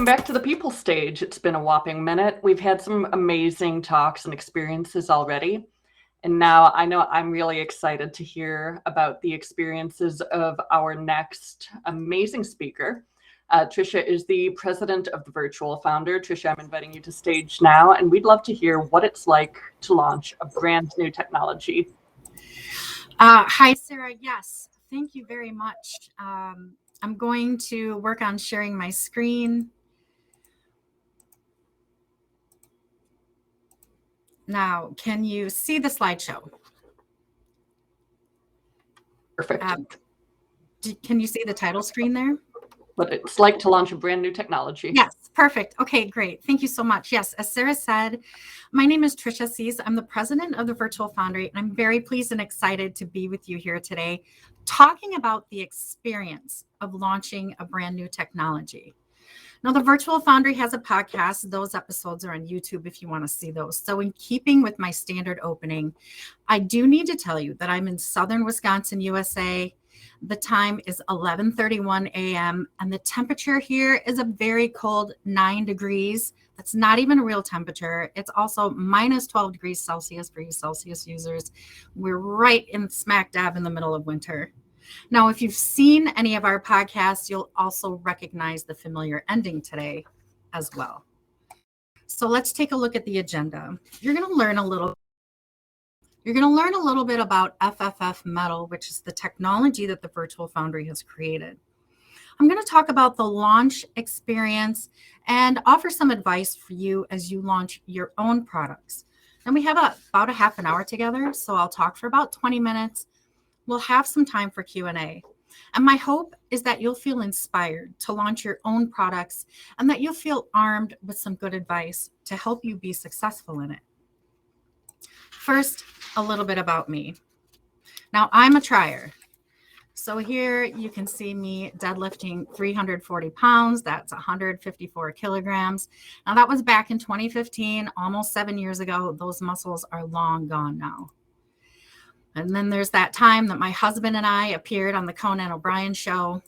Welcome back to the People Stage. It's been a whopping minute. We've had some amazing talks and experiences already. And now I know I'm really excited to hear about the experiences of our next amazing speaker. Tricia is the president of the Virtual Founder. Tricia, I'm inviting you to stage now, and we'd love to hear what it's like to launch a brand new technology. Hi, Sarah. Yes, thank you very much. I'm going to work on sharing my screen. Now, can you see the slideshow? Perfect. Can you see the title screen there? What it's like to launch a brand new technology. Yes, perfect. Okay, great. Thank you so much. Yes, as Sarah said, my name is Tricia Sees. I'm the president of the Virtual Foundry, and I'm very pleased and excited to be with you here today, talking about the experience of launching a brand new technology. Now, the Virtual Foundry has a podcast. Those episodes are on YouTube if you want to see those. So in keeping with my standard opening, I do need to tell you that I'm in southern Wisconsin, USA. The time is 11:31 a.m. and the temperature here is a very cold 9 degrees. That's not even a real temperature. It's also minus 12 degrees Celsius for you Celsius users. We're right in smack dab in the middle of winter. Now, if you've seen any of our podcasts, you'll also recognize the familiar ending today as well. So let's take a look at the agenda. You're going to learn a little bit about FFF Metal, which is the technology that the Virtual Foundry has created. I'm going to talk about the launch experience and offer some advice for you as you launch your own products. And we have about a half an hour together, so I'll talk for about 20 minutes. We'll have some time for Q&A. And my hope is that you'll feel inspired to launch your own products and that you'll feel armed with some good advice to help you be successful in it. First, a little bit about me. Now, I'm a trier. So here you can see me deadlifting 340 pounds. That's 154 kilograms. Now, that was back in 2015, almost 7 years ago. Those muscles are long gone now. And then there's that time that my husband and I appeared on the Conan O'Brien show.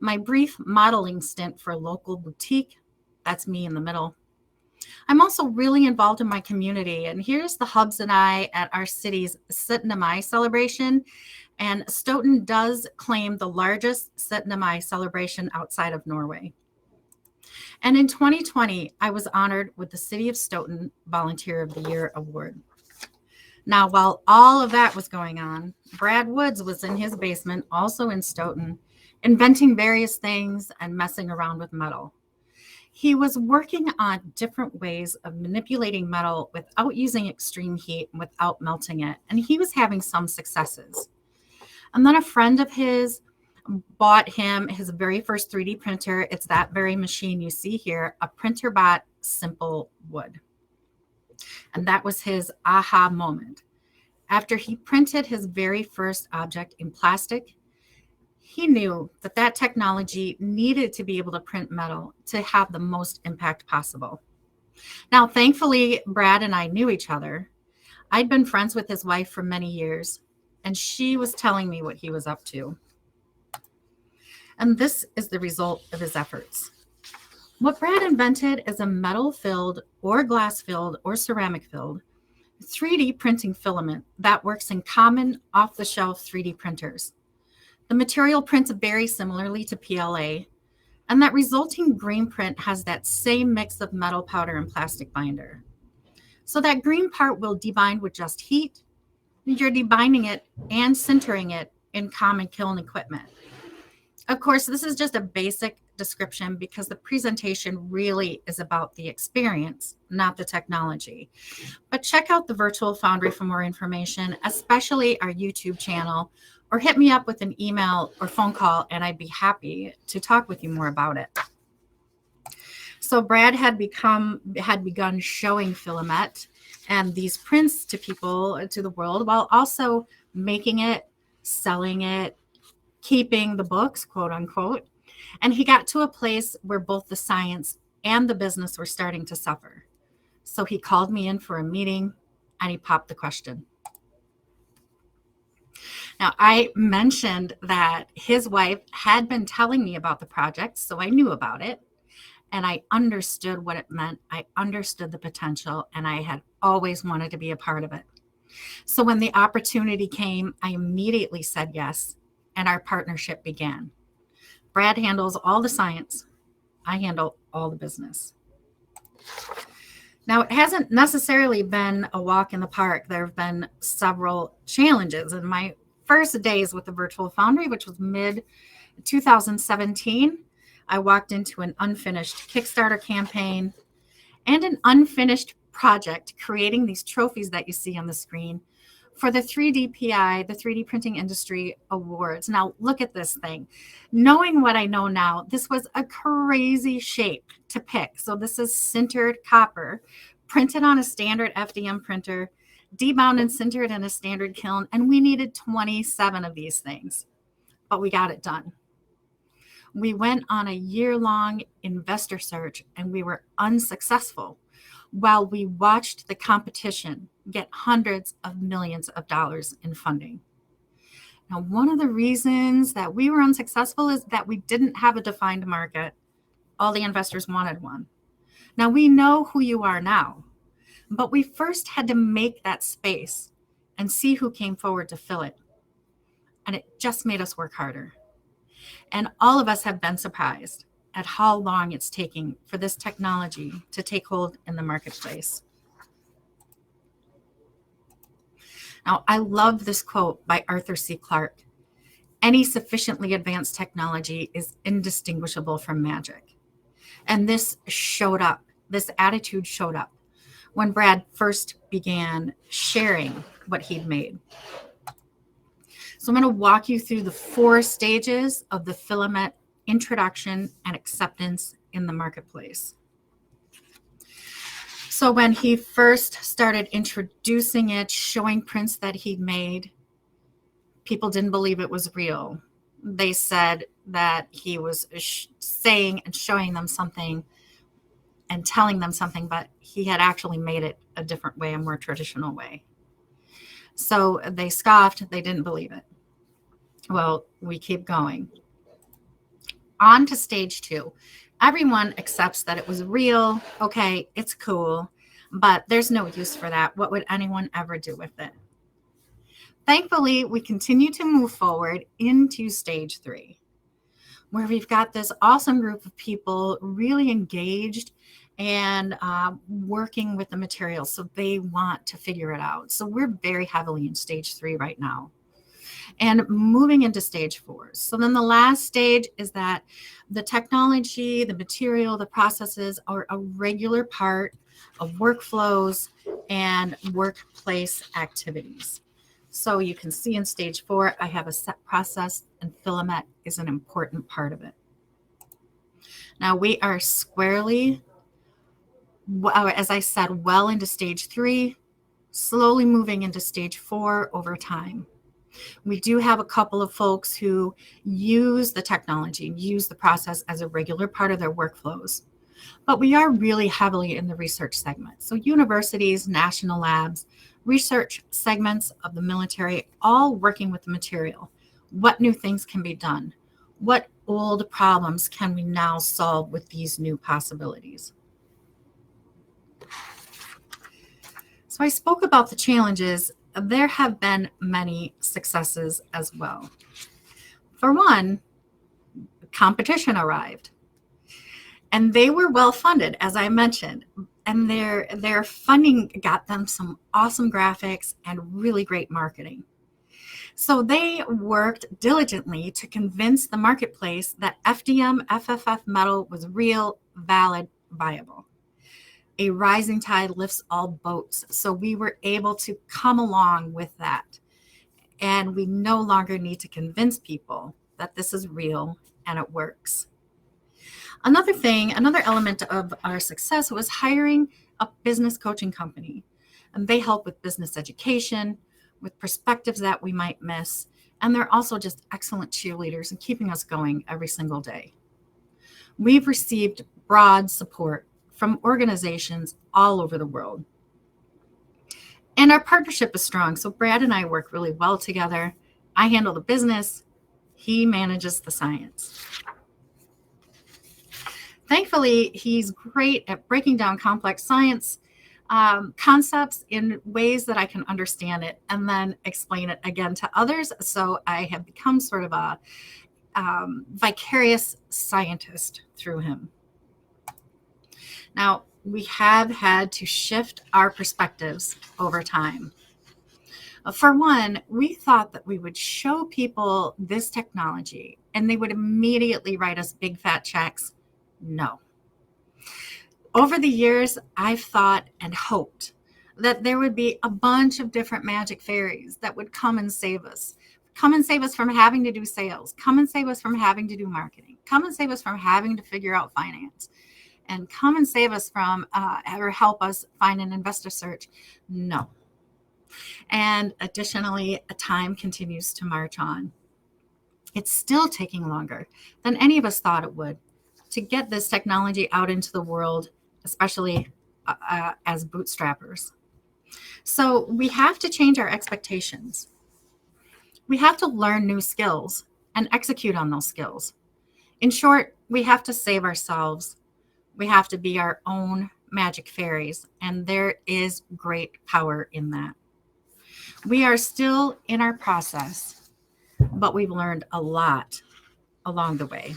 My brief modeling stint for a local boutique, that's me in the middle. I'm also really involved in my community. And here's the Hubs and I at our city's 17. Mai celebration. And Stoughton does claim the largest 17. Mai celebration outside of Norway. And in 2020, I was honored with the City of Stoughton Volunteer of the Year Award. Now, while all of that was going on, Brad Woods was in his basement, also in Stoughton, inventing various things and messing around with metal. He was working on different ways of manipulating metal without using extreme heat and without melting it, and he was having some successes. And then a friend of his bought him his very first 3D printer. It's that very machine you see here, a PrinterBot Simple Wood. And that was his aha moment. After he printed his very first object in plastic, he knew that that technology needed to be able to print metal to have the most impact possible. Now, thankfully, Brad and I knew each other. I'd been friends with his wife for many years, and she was telling me what he was up to. And this is the result of his efforts. What Brad invented is a metal-filled or glass-filled or ceramic-filled 3D printing filament that works in common off-the-shelf 3D printers. The material prints very similarly to PLA, and that resulting green print has that same mix of metal powder and plastic binder. So that green part will debind with just heat. You're debinding it and sintering it in common kiln equipment. Of course, this is just a basic description because the presentation really is about the experience, not the technology. But check out the Virtual Foundry for more information, especially our YouTube channel, or hit me up with an email or phone call, and I'd be happy to talk with you more about it. So Brad had begun showing Filament and these prints to people, to the world, while also making it, selling it, keeping the books, quote unquote. And he got to a place where both the science and the business were starting to suffer. So he called me in for a meeting and he popped the question. Now, I mentioned that his wife had been telling me about the project, so I knew about it. and I understood what it meant. I understood the potential, and I had always wanted to be a part of it. So when the opportunity came, I immediately said yes, and our partnership began. Brad handles all the science. I handle all the business. Now, it hasn't necessarily been a walk in the park. There have been several challenges. In my first days with the Virtual Foundry, which was mid 2017, I walked into an unfinished Kickstarter campaign and an unfinished project creating these trophies that you see on the screen for the 3D the 3D Printing Industry Awards. Now, look at this thing. Knowing what I know now, this was a crazy shape to pick. So this is sintered copper, printed on a standard FDM printer, debound and sintered in a standard kiln, and we needed 27 of these things, but we got it done. We went on a year-long investor search, and we were unsuccessful while we watched the competition get hundreds of millions of dollars in funding. Now, one of the reasons that we were unsuccessful is that we didn't have a defined market. All the investors wanted one. Now, we know who you are now, but we first had to make that space and see who came forward to fill it. And it just made us work harder. And all of us have been surprised at how long it's taking for this technology to take hold in the marketplace. Now, I love this quote by Arthur C. Clarke. Any sufficiently advanced technology is indistinguishable from magic. And this showed up, this attitude showed up when Brad first began sharing what he'd made. So I'm going to walk you through the 4 stages of the filament introduction and acceptance in the marketplace. So when he first started introducing it, showing prints that he'd made, people didn't believe it was real. They said that he was saying and showing them something and telling them something, but he had actually made it a different way, a more traditional way. So they scoffed, they didn't believe it. Well, we keep going. On to stage 2. Everyone accepts that it was real. Okay, it's cool, but there's no use for that. What would anyone ever do with it? Thankfully, we continue to move forward into stage 3, where we've got this awesome group of people really engaged and working with the materials. So they want to figure it out. So we're very heavily in stage 3 right now. And moving into stage 4. So then the last stage is that the technology, the material, the processes are a regular part of workflows and workplace activities. So you can see in stage 4, I have a set process, and Filament is an important part of it. Now we are squarely, as I said, well into stage 3, slowly moving into stage 4 over time. We do have a couple of folks who use the technology, use the process as a regular part of their workflows. But we are really heavily in the research segment. So universities, national labs, research segments of the military, all working with the material. What new things can be done? What old problems can we now solve with these new possibilities? So I spoke about the challenges. There have been many successes as well. For one, competition arrived. And they were well funded, as I mentioned. And their funding got them some awesome graphics and really great marketing. So they worked diligently to convince the marketplace that FDM FFF metal was real, valid, viable. A rising tide lifts all boats. So we were able to come along with that. And we no longer need to convince people that this is real and it works. Another element of our success was hiring a business coaching company. And they help with business education, with perspectives that we might miss. And they're also just excellent cheerleaders and keeping us going every single day. We've received broad support from organizations all over the world. And our partnership is strong. So Brad and I work really well together. I handle the business. He manages the science. Thankfully, he's great at breaking down complex science concepts in ways that I can understand it and then explain it again to others. So I have become sort of a vicarious scientist through him. Now, we have had to shift our perspectives over time. For one, we thought that we would show people this technology and they would immediately write us big fat checks. No. Over the years, I've thought and hoped that there would be a bunch of different magic fairies that would come and save us. Come and save us from having to do sales. Come and save us from having to do marketing. Come and save us from having to figure out finance. And come and save us from or help us find an investor search. No. And additionally, time continues to march on. It's still taking longer than any of us thought it would to get this technology out into the world, especially as bootstrappers. So we have to change our expectations. We have to learn new skills and execute on those skills. In short, we have to save ourselves. We have to be our own magic fairies, and there is great power in that. We are still in our process, but we've learned a lot along the way.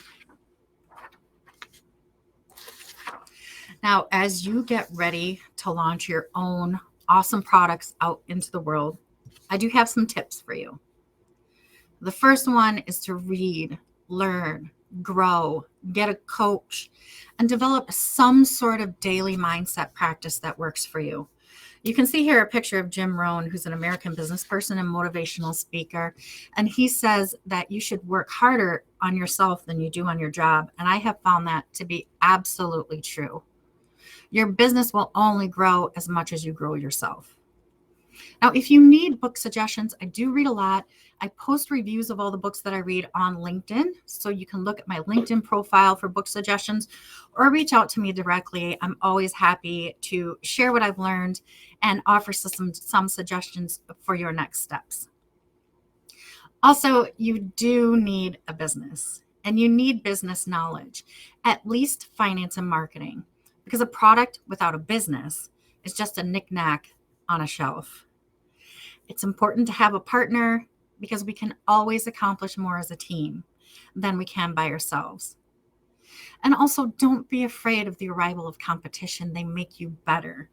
Now, as you get ready to launch your own awesome products out into the world, I do have some tips for you. The first one is to read, learn, grow, get a coach, and develop some sort of daily mindset practice that works for you. You can see here a picture of Jim Rohn, who's an American business person and motivational speaker. And he says that you should work harder on yourself than you do on your job. And I have found that to be absolutely true. Your business will only grow as much as you grow yourself. Now, if you need book suggestions, I do read a lot. I post reviews of all the books that I read on LinkedIn, so you can look at my LinkedIn profile for book suggestions or reach out to me directly. I'm always happy to share what I've learned and offer some suggestions for your next steps. Also, you do need a business, and you need business knowledge, at least finance and marketing, because a product without a business is just a knick-knack on a shelf. It's important to have a partner because we can always accomplish more as a team than we can by ourselves. And also, don't be afraid of the arrival of competition. They make you better.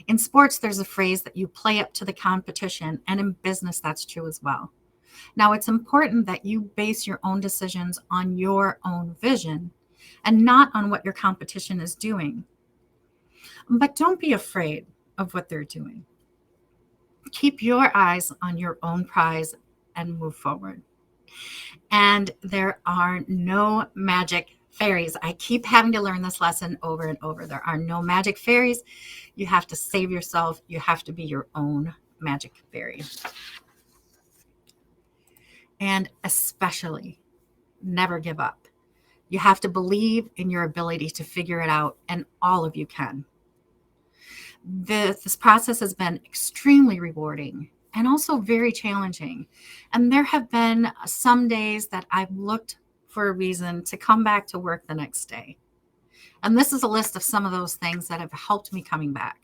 In sports, there's a phrase that you play up to the competition, and in business, that's true as well. Now, it's important that you base your own decisions on your own vision and not on what your competition is doing. But don't be afraid of what they're doing. Keep your eyes on your own prize and move forward. And there are no magic fairies. I keep having to learn this lesson over and over. There are no magic fairies. You have to save yourself. You have to be your own magic fairy. And especially, never give up. You have to believe in your ability to figure it out, and all of you can. This process has been extremely rewarding and also very challenging. And there have been some days that I've looked for a reason to come back to work the next day. And this is a list of some of those things that have helped me coming back.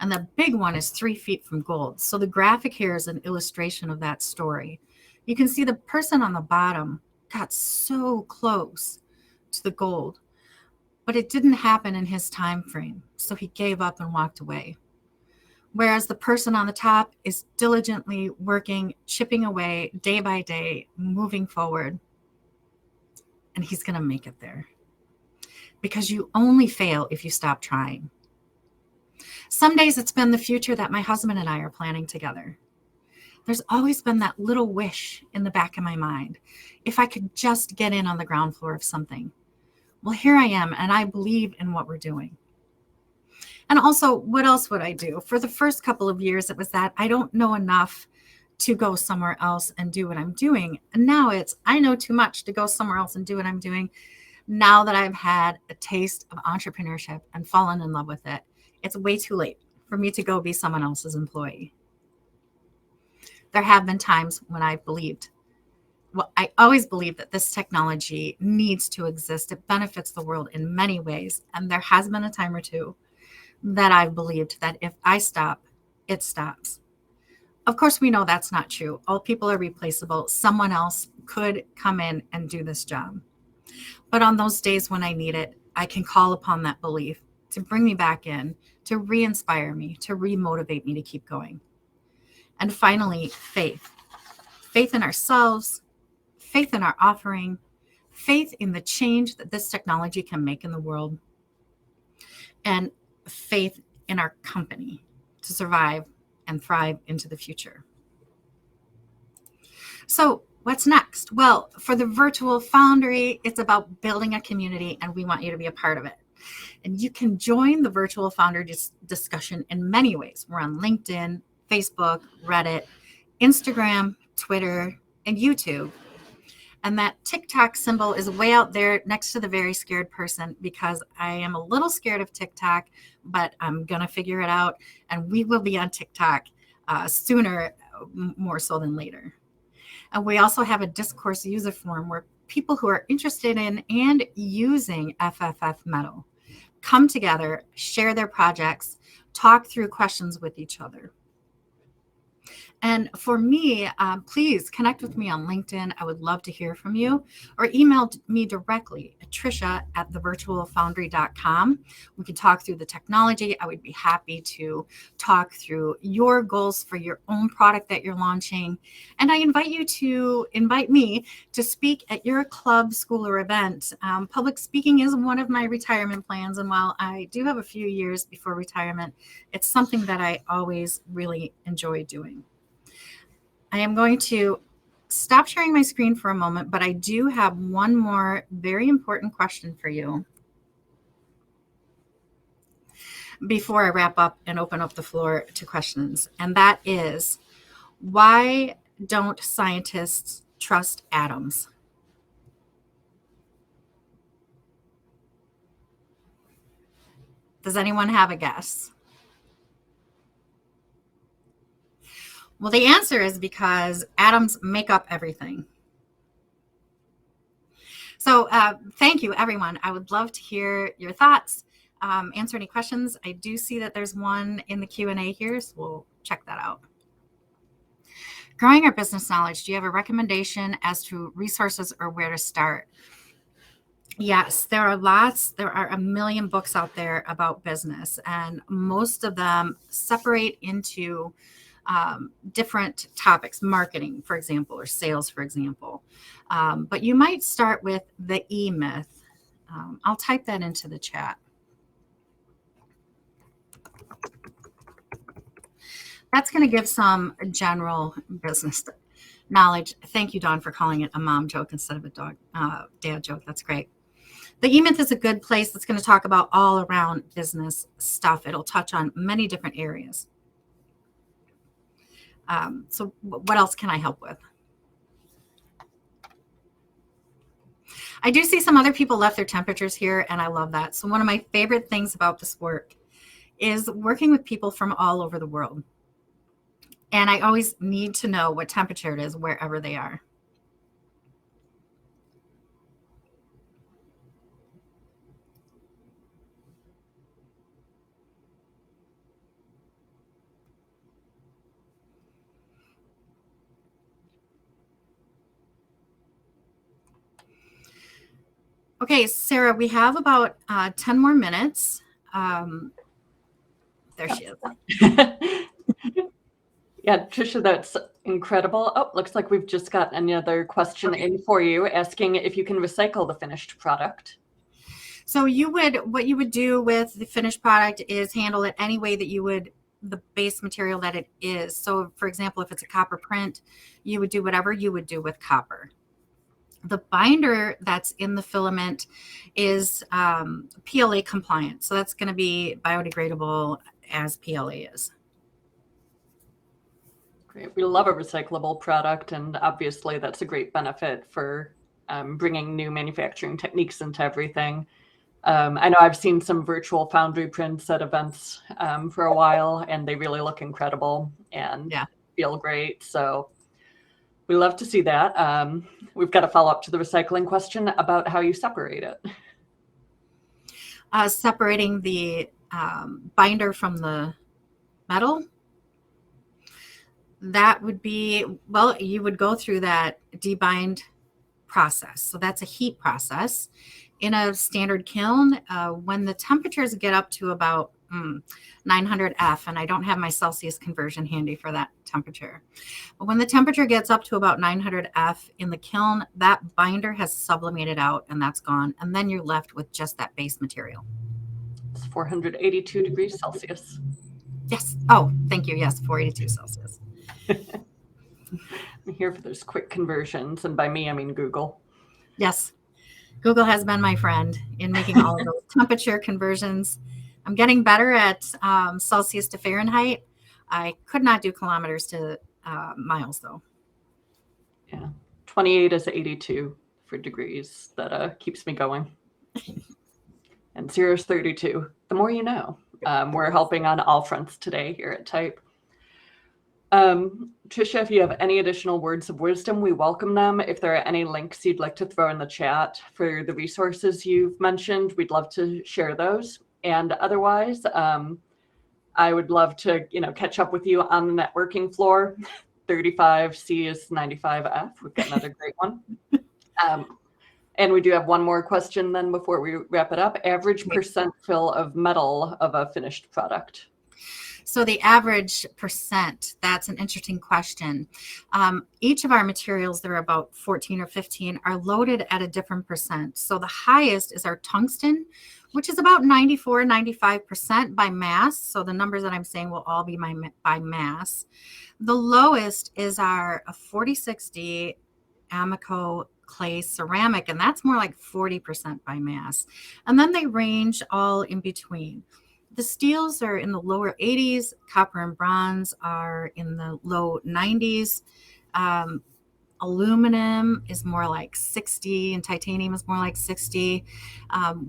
And the big one is 3 feet from gold. So the graphic here is an illustration of that story. You can see the person on the bottom got so close to the gold, but it didn't happen in his time frame. So he gave up and walked away. Whereas the person on the top is diligently working, chipping away day by day, moving forward. And he's going to make it there. Because you only fail if you stop trying. Some days it's been the future that my husband and I are planning together. There's always been that little wish in the back of my mind. If I could just get in on the ground floor of something. Well, here I am, and I believe in what we're doing. And also, what else would I do? For the first couple of years, it was that I don't know enough to go somewhere else and do what I'm doing. And now it's, I know too much to go somewhere else and do what I'm doing. Now that I've had a taste of entrepreneurship and fallen in love with it, it's way too late for me to go be someone else's employee. There have been times when I've believed well, I always believe that this technology needs to exist. It benefits the world in many ways. And there has been a time or two that I've believed that if I stop, it stops. Of course, we know that's not true. All people are replaceable. Someone else could come in and do this job. But on those days when I need it, I can call upon that belief to bring me back in, to re-inspire me, to re-motivate me to keep going. And finally, faith. Faith in ourselves, faith in our offering, faith in the change that this technology can make in the world, and faith in our company to survive and thrive into the future. So what's next? Well, for the Virtual Foundry, it's about building a community, and we want you to be a part of it. And you can join the Virtual Foundry discussion in many ways. We're on LinkedIn, Facebook, Reddit, Instagram, Twitter, and YouTube. And that TikTok symbol is way out there next to the very scared person, because I am a little scared of TikTok, but I'm going to figure it out. And we will be on TikTok sooner, more so than later. And we also have a discourse user forum where people who are interested in and using FFF Metal come together, share their projects, talk through questions with each other. And for me, please connect with me on LinkedIn. I would love to hear from you, or email me directly at Tricia@thevirtualfoundry.com. We can talk through the technology. I would be happy to talk through your goals for your own product that you're launching. And I invite you to invite me to speak at your club, school, or event. Public speaking is one of my retirement plans. And while I do have a few years before retirement, it's something that I always really enjoy doing. I am going to stop sharing my screen for a moment, but I do have one more very important question for you before I wrap up and open up the floor to questions. And that is, why don't scientists trust atoms? Does anyone have a guess? Well, the answer is because atoms make up everything. So thank you, everyone. I would love to hear your thoughts, answer any questions. I do see that there's one in the Q&A here, so we'll check that out. Growing our business knowledge, do you have a recommendation as to resources or where to start? Yes, there are lots. There are a million books out there about business, and most of them separate into different topics, marketing, for example, or sales, for example. But you might start with the E-Myth. I'll type that into the chat. That's going to give some general business knowledge. Thank you, Dawn, for calling it a mom joke instead of a dad joke. That's great. The E-Myth is a good place that's going to talk about all around business stuff. It'll touch on many different areas. So what else can I help with? I do see some other people left their temperatures here, and I love that. So one of my favorite things about this work is working with people from all over the world. And I always need to know what temperature it is wherever they are. Okay, Sarah, we have about 10 more minutes. There she is. Yeah, Tricia, that's incredible. Oh, looks like we've just got another question in for you, asking if you can recycle the finished product. So what you would do with the finished product is handle it any way that you would the base material that it is. So for example, if it's a copper print, you would do whatever you would do with copper. The binder that's in the filament is PLA compliant. So that's going to be biodegradable as PLA is. Great. We love a recyclable product, and obviously that's a great benefit for bringing new manufacturing techniques into everything. I know I've seen some virtual foundry prints at events for a while, and they really look incredible and feel great. So We love to see that. We've got a follow-up to the recycling question about how you separate it. Separating the binder from the metal, that would be, well, you would go through that debind process. So that's a heat process in a standard kiln. When the temperatures get up to about 900 F, and I don't have my Celsius conversion handy for that temperature, but when the temperature gets up to about 900 F in the kiln, that binder has sublimated out and that's gone. And then you're left with just that base material. It's 482 degrees Celsius. Yes. Oh, thank you. Yes, 482 Celsius. I'm here for those quick conversions. And by me, I mean Google. Yes. Google has been my friend in making all of those temperature conversions. I'm getting better at Celsius to Fahrenheit. I could not do kilometers to miles, though. Yeah. 28 is 82 for degrees. That keeps me going. And 0 is 32. The more you know. We're helping on all fronts today here at TIPE. Tricia, if you have any additional words of wisdom, we welcome them. If there are any links you'd like to throw in the chat for the resources you've mentioned, we'd love to share those. And otherwise, I would love to, catch up with you on the networking floor. 35C is 95F. We've got another great one. And we do have one more question then before we wrap it up. Average percent fill of metal of a finished product. So the average percent, that's an interesting question. Each of our materials, there are about 14 or 15, are loaded at a different percent. So the highest is our tungsten, which is about 94, 95% by mass. So the numbers that I'm saying will all be by mass. The lowest is our 4060 Amico clay ceramic, and that's more like 40% by mass. And then they range all in between. The steels are in the lower 80s, copper and bronze are in the low 90s. Aluminum is more like 60 and titanium is more like 60.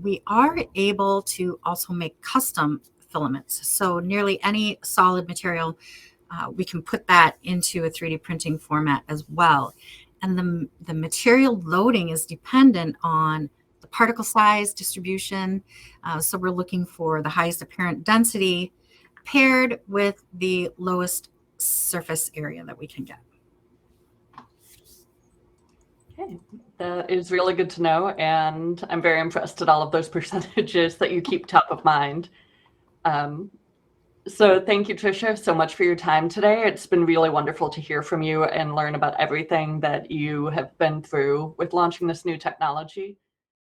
We are able to also make custom filaments. So nearly any solid material, we can put that into a 3D printing format as well. And the material loading is dependent on the particle size distribution. So we're looking for the highest apparent density paired with the lowest surface area that we can get. Okay, that is really good to know. And I'm very impressed at all of those percentages that you keep top of mind. So thank you, Tricia, so much for your time today. It's been really wonderful to hear from you and learn about everything that you have been through with launching this new technology.